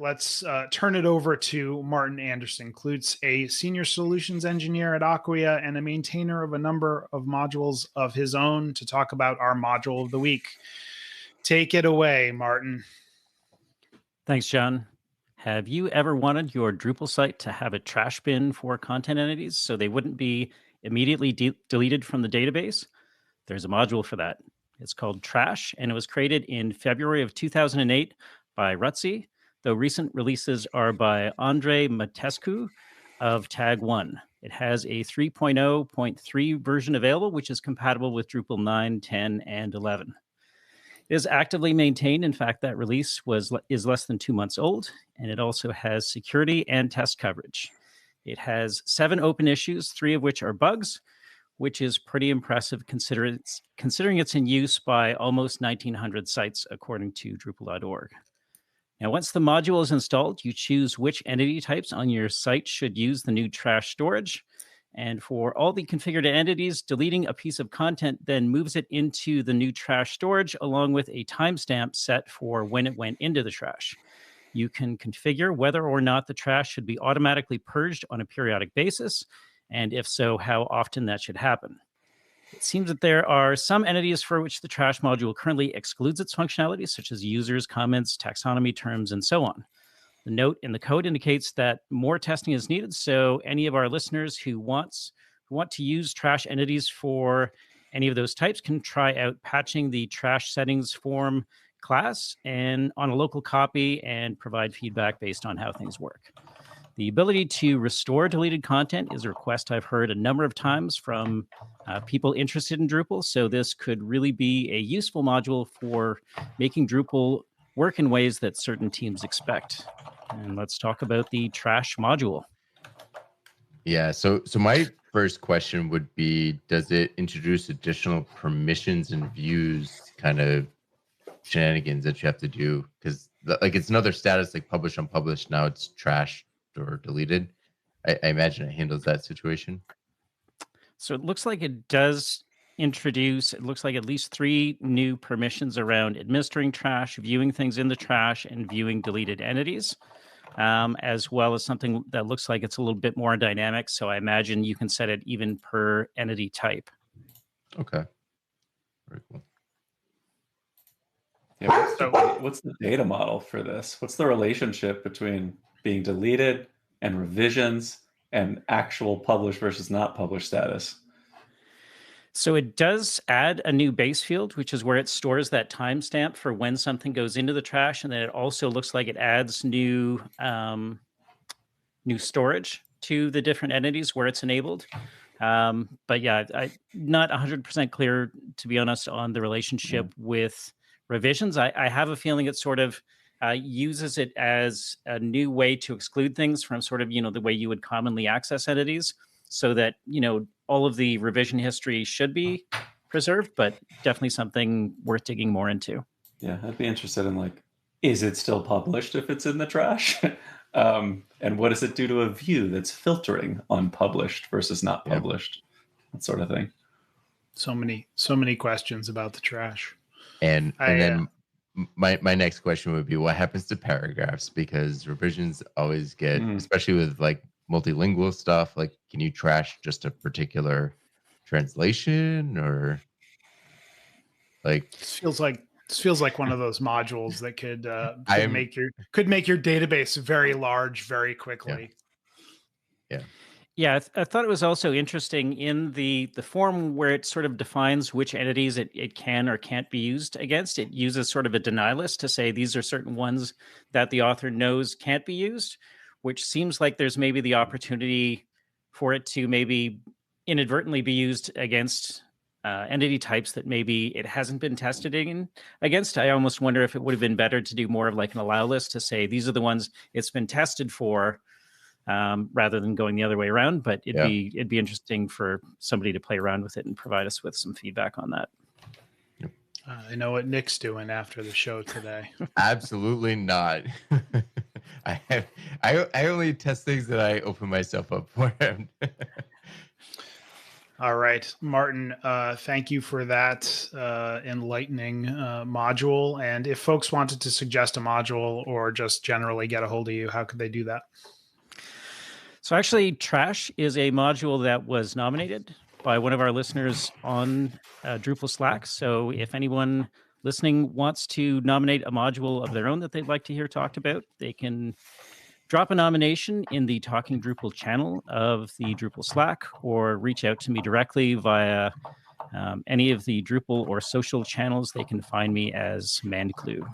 Let's turn it over to Martin Anderson. Klutz, a senior solutions engineer at Acquia and a maintainer of a number of modules of his own, to talk about our module of the week. Take it away, Martin. Thanks, John. Have you ever wanted your Drupal site to have a trash bin for content entities so they wouldn't be immediately deleted from the database? There's a module for that. It's called Trash, and it was created in February of 2008 by Rutzi, though recent releases are by Andre Matescu of Tag 1. It has a 3.0.3 version available, which is compatible with Drupal 9, 10, and 11. It is actively maintained. In fact, that release is less than 2 months old, and it also has security and test coverage. It has 7 open issues, 3 of which are bugs, which is pretty impressive considering it's in use by almost 1,900 sites, according to Drupal.org. Now, once the module is installed, you choose which entity types on your site should use the new trash storage. And for all the configured entities, deleting a piece of content then moves it into the new trash storage, along with a timestamp set for when it went into the trash. You can configure whether or not the trash should be automatically purged on a periodic basis, and if so, how often that should happen. It seems that there are some entities for which the trash module currently excludes its functionality, such as users, comments, taxonomy terms, and so on. The note in the code indicates that more testing is needed, so any of our listeners who want to use trash entities for any of those types can try out patching the trash settings form class and on a local copy and provide feedback based on how things work. The ability to restore deleted content is a request I've heard a number of times from people interested in Drupal, so this could really be a useful module for making Drupal work in ways that certain teams expect. And let's talk about the trash module. Yeah, so my first question would be, does it introduce additional permissions and views kind of shenanigans that you have to do? Because like it's another status like publish, unpublished. Now it's trashed or deleted. I imagine it handles that situation. So it looks like it does introduce, it looks like at least 3 new permissions around administering trash, viewing things in the trash, and viewing deleted entities, as well as something that looks like it's a little bit more dynamic. So I imagine you can set it even per entity type. Okay. Very cool. Yeah, what's the data model for this? What's the relationship between being deleted and revisions and actual published versus not published status? So it does add a new base field, which is where it stores that timestamp for when something goes into the trash. And then it also looks like it adds new storage to the different entities where it's enabled. But yeah, I'm not 100% clear, to be honest, on the relationship with revisions. I have a feeling it sort of uses it as a new way to exclude things from sort of, the way you would commonly access entities, so that, all of the revision history should be preserved, but definitely something worth digging more into. Yeah, I'd be interested in is it still published if it's in the trash? And what does it do to a view that's filtering on published versus not published? That sort of thing. So many questions about the trash. And then my next question would be, what happens to paragraphs? Because revisions always get, especially with like multilingual stuff, like can you trash just a particular translation, or like this feels like one of those modules that could make your database very large very quickly. Yeah, I thought it was also interesting in the form where it sort of defines which entities it can or can't be used against. It uses sort of a deny list to say these are certain ones that the author knows can't be used, which seems like there's maybe the opportunity for it to maybe inadvertently be used against entity types that maybe it hasn't been tested against. I almost wonder if it would have been better to do more of like an allow list to say these are the ones it's been tested for, rather than going the other way around. But it'd be interesting for somebody to play around with it and provide us with some feedback on that. I know what Nick's doing after the show today. Absolutely not. I only test things that I open myself up for. All right, Martin, thank you for that enlightening module. And if folks wanted to suggest a module or just generally get a hold of you, how could they do that? So actually, trash is a module that was nominated by one of our listeners on Drupal Slack. So if anyone listening wants to nominate a module of their own that they'd like to hear talked about, they can drop a nomination in the Talking Drupal channel of the Drupal Slack, or reach out to me directly via any of the Drupal or social channels. They can find me as Mandclue.